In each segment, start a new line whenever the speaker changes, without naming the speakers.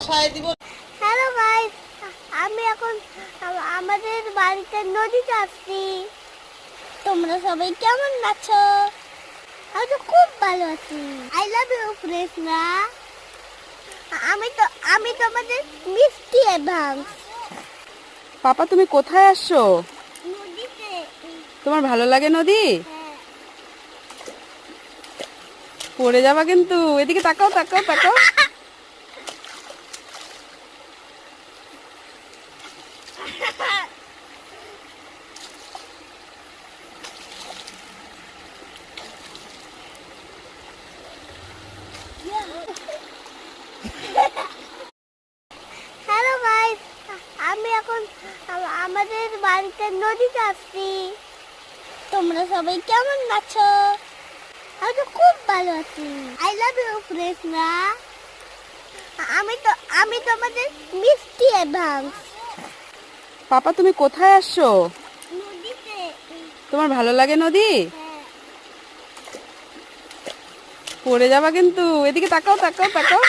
Hello guys, আমি এখন আমাদের বাড়িতে নদীতে আসছি। তোমরা সবাই কেমন আছো? আমি তো খুব ভালো আছি। আই লাভ ইউ ফ্রেন্ডসরা। আমি তোমাদের মিষ্টি অ্যাডভান্স।
পাপা, তুমি কোথায় আসছো?
নদীতে।
তোমার ভালো লাগে নদী?
হ্যাঁ।
পড়ে যাবা কিন্তু। এদিকে তাকাও তাকাও তাকাও।
হ্যালো গাইস, আমি এখন আমাদের বাড়িতে নদীতে আসছি। তোমরা সবাই কেমন আছো? আমি তো খুব ভালো আছি। আই লাভ ইউ ফ্রেন্ডসরা। আমি তোমাদের মিষ্টি অ্যাডভান্স।
পাপা, তুমি কোথায় আসছো?
নদীতে।
তোমার ভালো লাগে নদী?
হ্যাঁ।
পড়ে যাবা কিন্তু। এদিকে তাকাও তাকাও তাকাও।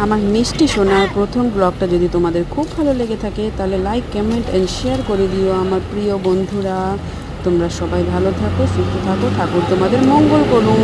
আমার মিষ্টি সোনার প্রথম ব্লগটা যদি তোমাদের খুব ভালো লেগে থাকে তাহলে লাইক, কমেন্ট এন্ড শেয়ার করে দিও আমার প্রিয় বন্ধুরা। তোমরা সবাই ভালো থাকো, সুস্থ থাকো, ঠাকুর তোমাদের মঙ্গল করুন।